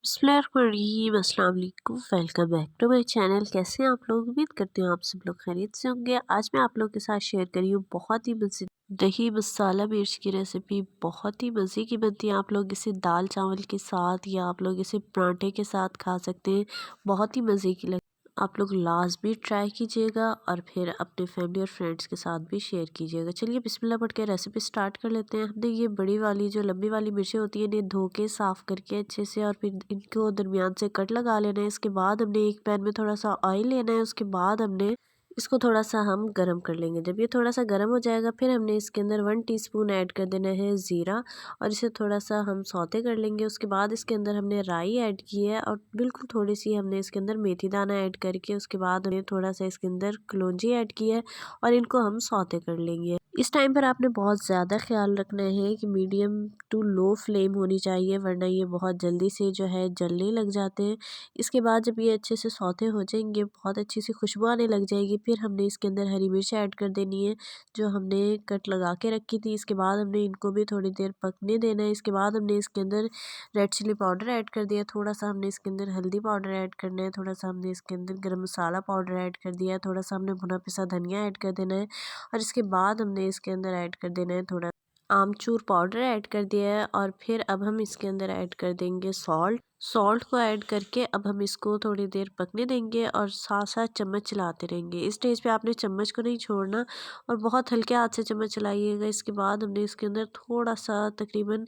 बिस्मिल्लाहिर्रहमानिर्रहीम, अस्सलाम वालेकुम। Welcome back to my channel. कैसे हैं आप लोग? उम्मीद करती हूँ आप सब लोग खैरियत से होंगे। आज मैं आप लोगों के साथ शेयर करी हूँ बहुत ही मज़े दही मसाला मिर्च की रेसिपी। बहुत ही मज़े की बनती है। आप लोग इसे दाल चावल के साथ या आप लोग इसे पराठे के साथ खा सकते हैं। बहुत ही मज़े की लगती है। आप लोग लाजमी ट्राई कीजिएगा और फिर अपने फैमिली और फ्रेंड्स के साथ भी शेयर कीजिएगा। चलिए बिस्मिल्लाह पढ़ के रेसिपी स्टार्ट कर लेते हैं। हमने ये बड़ी वाली जो लंबी वाली मिर्चें होती हैं इन्हें धो के साफ़ करके अच्छे से और फिर इनको दरमियान से कट लगा लेना है। इसके बाद हमने एक पैन में थोड़ा सा ऑयल लेना है। उसके बाद हमने इसको थोड़ा सा हम गरम कर लेंगे। जब ये थोड़ा सा गरम हो जाएगा फिर हमने इसके अंदर 1 टीस्पून ऐड कर देना है ज़ीरा और इसे थोड़ा सा हम सौते कर लेंगे। उसके बाद इसके अंदर हमने राई ऐड की है और बिल्कुल थोड़ी सी हमने इसके अंदर मेथी दाना ऐड करके उसके बाद हमने थोड़ा सा इसके अंदर कलौंजी ऐड की है और इनको हम सौते कर लेंगे। इस टाइम पर आपने बहुत ज़्यादा ख्याल रखना है कि मीडियम टू लो फ्लेम होनी चाहिए, वरना ये बहुत जल्दी से जो है जलने लग जाते हैं। इसके बाद जब ये अच्छे से सौते हो जाएंगे, बहुत अच्छी सी खुशबू आने लग जाएगी, फिर हमने इसके अंदर हरी मिर्च ऐड कर देनी है जो हमने कट लगा के रखी थी। इसके बाद हमने इनको भी थोड़ी देर पकने देना है। इसके बाद हमने इसके अंदर रेड चिली पाउडर ऐड कर दिया, थोड़ा सा हमने इसके अंदर हल्दी पाउडर ऐड करना है, थोड़ा सा हमने इसके अंदर गरम मसाला पाउडर ऐड कर दिया है, थोड़ा सा हमने भुना पिसा धनिया ऐड कर देना है और इसके बाद हमने इसके अंदर ऐड कर देना है थोड़ा आमचूर पाउडर ऐड कर दिया है और फिर अब हम इसके अंदर ऐड कर देंगे सॉल्ट को ऐड करके अब हम इसको थोड़ी देर पकने देंगे और साथ साथ चम्मच चलाते रहेंगे। इस स्टेज पे आपने चम्मच को नहीं छोड़ना और बहुत हल्के हाथ से चम्मच चलाइएगा। इसके बाद हमने इसके अंदर थोड़ा सा तकरीबन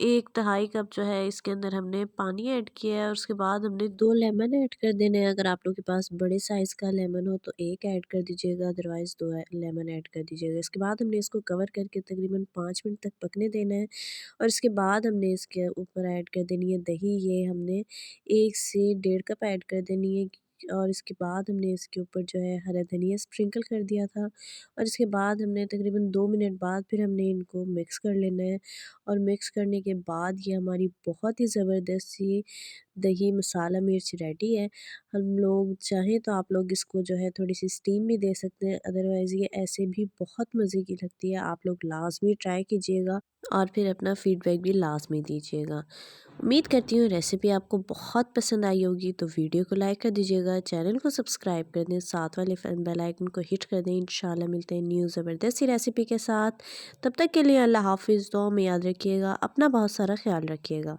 1/2 कप जो है इसके अंदर हमने पानी ऐड किया है और उसके बाद हमने 2 लेमन ऐड कर देने हैं। अगर आप लोग के पास बड़े साइज़ का लेमन हो तो एक ऐड कर दीजिएगा, अदरवाइज़ 2 लेमन ऐड कर दीजिएगा। इसके बाद हमने इसको कवर करके तकरीबन 5 मिनट तक पकने देना है और इसके बाद हमने इसके ऊपर ऐड कर देनी है दही। ये हमने 1 से 1.5 कप ऐड कर देनी है और इसके बाद हमने इसके ऊपर जो है हरा धनिया स्प्रिंकल कर दिया था और इसके बाद हमने तकरीबन 2 मिनट बाद फिर हमने इनको मिक्स कर लेना है और मिक्स करने के बाद ये हमारी बहुत ही ज़बरदस्त सी दही मसाला मिर्च रेडी है। हम लोग चाहें तो आप लोग इसको जो है थोड़ी सी स्टीम भी दे सकते हैं, अदरवाइज़ ये ऐसे भी बहुत मज़े की लगती है। आप लोग लाज़मी ट्राई कीजिएगा और फिर अपना फ़ीडबैक भी लाज़मी दीजिएगा। उम्मीद करती हूँ रेसिपी आपको बहुत पसंद आई होगी, तो वीडियो को लाइक कर दीजिएगा, चैनल को सब्सक्राइब कर दें, साथ वाले बेल आइकन को हिट कर दें। इंशाल्लाह मिलते हैं न्यू ज़बरदस्त सी रेसिपी के साथ। तब तक के लिए अल्लाह हाफ़िज़। दुआ में याद रखिएगा, अपना बहुत सारा ख्याल रखिएगा।